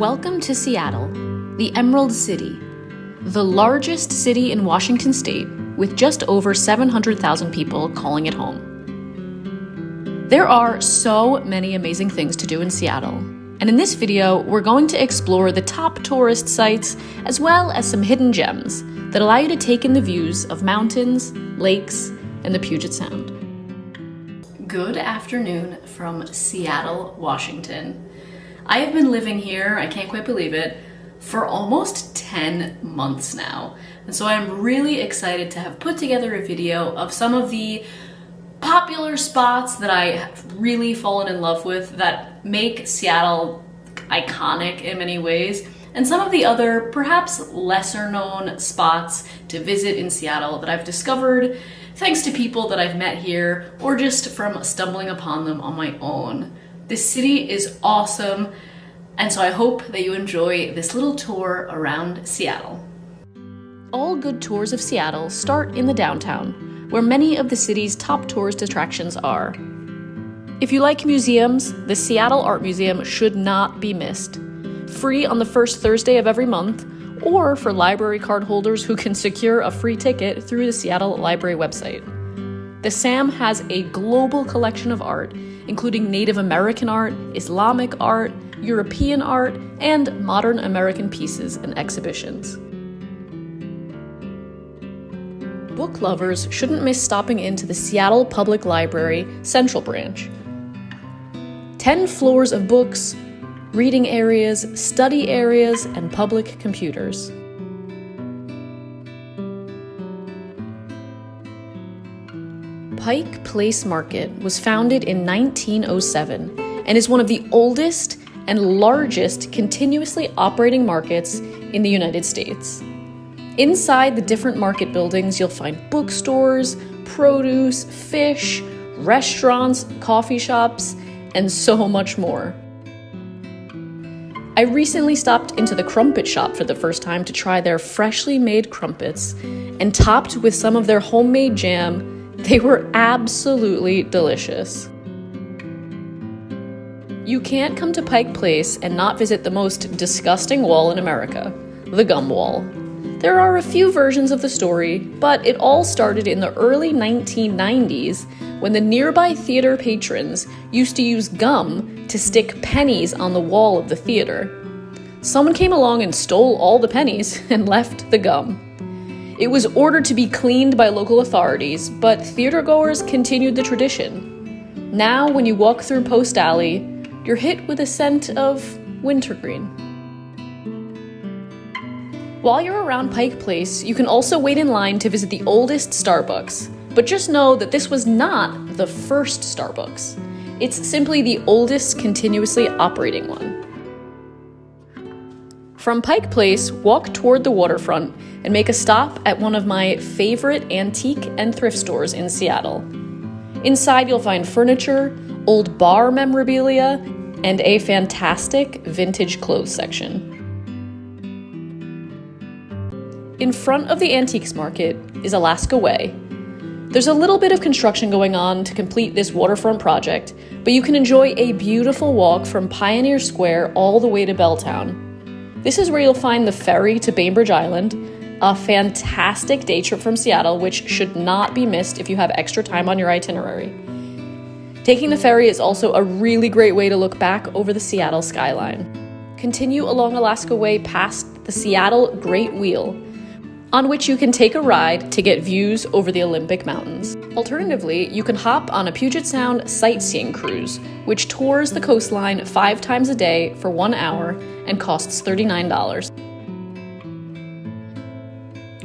Welcome to Seattle, the Emerald City, the largest city in Washington state with just over 700,000 people calling it home. There are so many amazing things to do in Seattle, and in this video, we're going to explore the top tourist sites as well as some hidden gems that allow you to take in the views of mountains, lakes, and the Puget Sound. Good afternoon from Seattle, Washington. I have been living here, I can't quite believe it, for almost 10 months now. And so I'm really excited to have put together a video of some of the popular spots that I have really fallen in love with that make Seattle iconic in many ways, and some of the other, perhaps lesser known spots to visit in Seattle that I've discovered thanks to people that I've met here or just from stumbling upon them on my own. This city is awesome, and so I hope that you enjoy this little tour around Seattle. All good tours of Seattle start in the downtown, where many of the city's top tourist attractions are. If you like museums, the Seattle Art Museum should not be missed. Free on the first Thursday of every month, or for library card holders who can secure a free ticket through the Seattle Library website. The SAM has a global collection of art, including Native American art, Islamic art, European art, and modern American pieces and exhibitions. Book lovers shouldn't miss stopping into the Seattle Public Library Central Branch. 10 floors of books, reading areas, study areas, and public computers. Pike Place Market was founded in 1907 and is one of the oldest and largest continuously operating markets in the United States. Inside the different market buildings, you'll find bookstores, produce, fish, restaurants, coffee shops, and so much more. I recently stopped into the crumpet shop for the first time to try their freshly made crumpets, and topped with some of their homemade jam, they were absolutely delicious. You can't come to Pike Place and not visit the most disgusting wall in America, the gum wall. There are a few versions of the story, but it all started in the early 1990s when the nearby theater patrons used to use gum to stick pennies on the wall of the theater. Someone came along and stole all the pennies and left the gum. It was ordered to be cleaned by local authorities, but theatergoers continued the tradition. Now, when you walk through Post Alley, you're hit with a scent of wintergreen. While you're around Pike Place, you can also wait in line to visit the oldest Starbucks, but just know that this was not the first Starbucks. It's simply the oldest continuously operating one. From Pike Place, walk toward the waterfront and make a stop at one of my favorite antique and thrift stores in Seattle. Inside, you'll find furniture, old bar memorabilia, and a fantastic vintage clothes section. In front of the antiques market is Alaska Way. There's a little bit of construction going on to complete this waterfront project, but you can enjoy a beautiful walk from Pioneer Square all the way to Belltown. This is where you'll find the ferry to Bainbridge Island, a fantastic day trip from Seattle, which should not be missed if you have extra time on your itinerary. Taking the ferry is also a really great way to look back over the Seattle skyline. Continue along Alaska Way past the Seattle Great Wheel, on which you can take a ride to get views over the Olympic Mountains. Alternatively, you can hop on a Puget Sound sightseeing cruise, which tours the coastline 5 times a day for 1 hour and costs $39.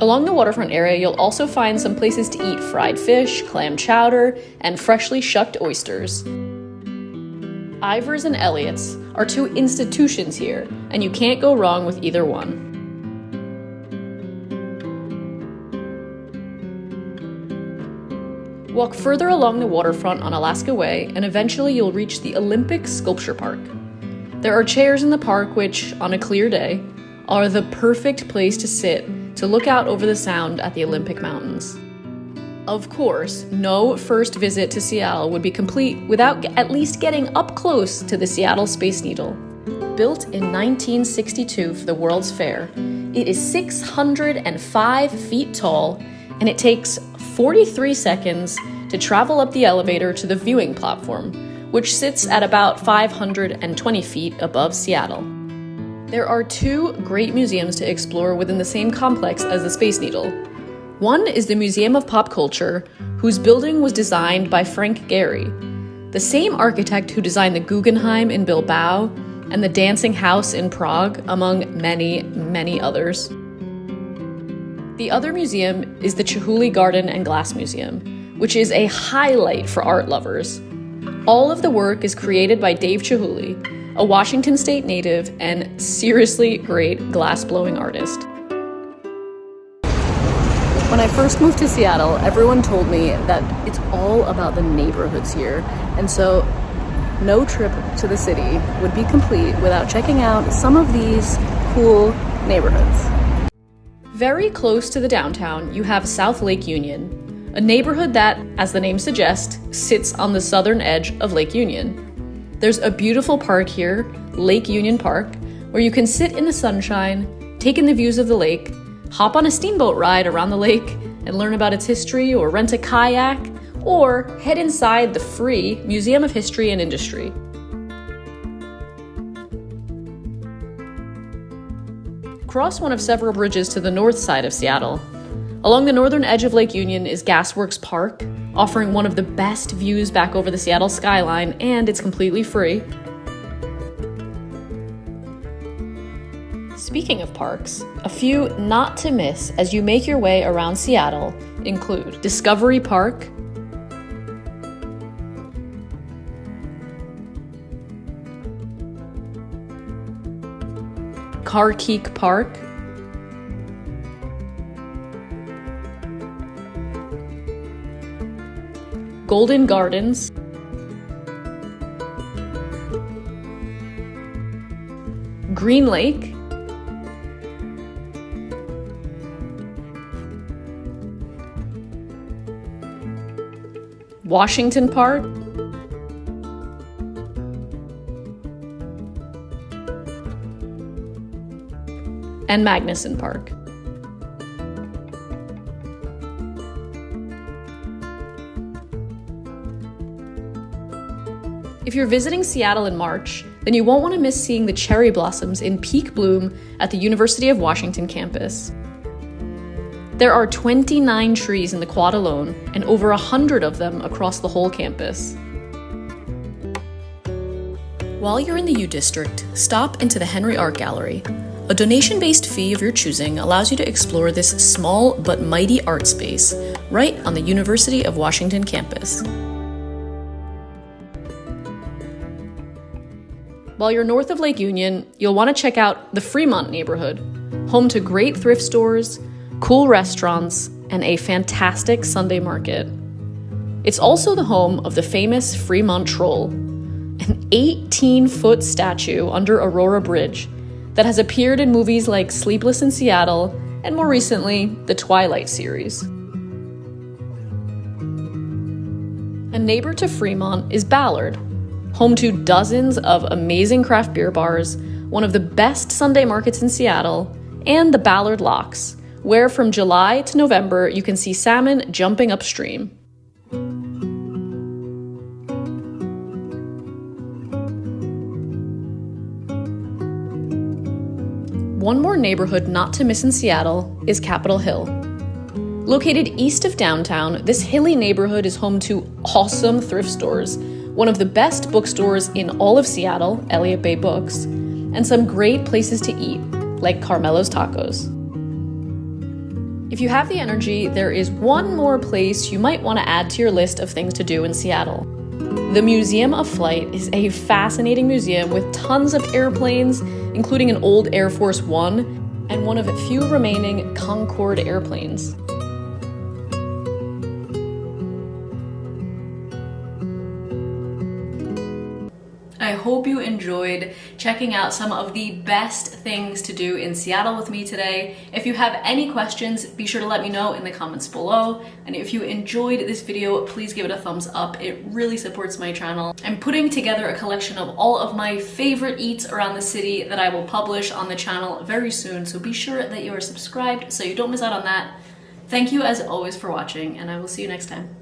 Along the waterfront area, you'll also find some places to eat fried fish, clam chowder, and freshly shucked oysters. Ivers and Elliott's are 2 institutions here, and you can't go wrong with either one. Walk further along the waterfront on Alaska Way, and eventually you'll reach the Olympic Sculpture Park. There are chairs in the park which, on a clear day, are the perfect place to sit to look out over the Sound at the Olympic Mountains. Of course, no first visit to Seattle would be complete without at least getting up close to the Seattle Space Needle. built in 1962 for the World's Fair. It is 605 feet tall, and it takes 43 seconds to travel up the elevator to the viewing platform, which sits at about 520 feet above Seattle. There are two great museums to explore within the same complex as the Space Needle. One is the Museum of Pop Culture, whose building was designed by Frank Gehry, the same architect who designed the Guggenheim in Bilbao and the Dancing House in Prague, among many, many others. The other museum is the Chihuly Garden and Glass Museum, which is a highlight for art lovers. All of the work is created by Dave Chihuly, a Washington State native and seriously great glass-blowing artist. When I first moved to Seattle, everyone told me that it's all about the neighborhoods here, and so no trip to the city would be complete without checking out some of these cool neighborhoods. Very close to the downtown, you have South Lake Union, a neighborhood that, as the name suggests, sits on the southern edge of Lake Union. There's a beautiful park here, Lake Union Park, where you can sit in the sunshine, take in the views of the lake, hop on a steamboat ride around the lake and learn about its history, or rent a kayak, or head inside the free Museum of History and Industry. Cross one of several bridges to the north side of Seattle. Along the northern edge of Lake Union is Gasworks Park, offering one of the best views back over the Seattle skyline, and it's completely free. Speaking of parks, a few not to miss as you make your way around Seattle include Discovery Park, Carkeek Park, Golden Gardens, Green Lake, Washington Park, and Magnuson Park. If you're visiting Seattle in March, then you won't want to miss seeing the cherry blossoms in peak bloom at the University of Washington campus. There are 29 trees in the quad alone, and over 100 of them across the whole campus. While you're in the U District, stop into the Henry Art Gallery. A donation-based fee of your choosing allows you to explore this small but mighty art space right on the University of Washington campus. While you're north of Lake Union, you'll want to check out the Fremont neighborhood, home to great thrift stores, cool restaurants, and a fantastic Sunday market. It's also the home of the famous Fremont Troll, an 18-foot statue under Aurora Bridge that has appeared in movies like Sleepless in Seattle and, more recently, the Twilight series. A neighbor to Fremont is Ballard, home to dozens of amazing craft beer bars, one of the best Sunday markets in Seattle, and the Ballard Locks, where from July to November you can see salmon jumping upstream. One more neighborhood not to miss in Seattle is Capitol Hill. Located east of downtown, this hilly neighborhood is home to awesome thrift stores, one of the best bookstores in all of Seattle, Elliott Bay Books, and some great places to eat, like Carmelo's Tacos. If you have the energy, there is one more place you might want to add to your list of things to do in Seattle. The Museum of Flight is a fascinating museum with tons of airplanes, including an old Air Force One and one of the few remaining Concorde airplanes. I hope you enjoyed checking out some of the best things to do in Seattle with me today. If you have any questions, be sure to let me know in the comments below. And if you enjoyed this video, please give it a thumbs up. It really supports my channel. I'm putting together a collection of all of my favorite eats around the city that I will publish on the channel very soon, so be sure that you are subscribed so you don't miss out on that. Thank you as always for watching, and I will see you next time.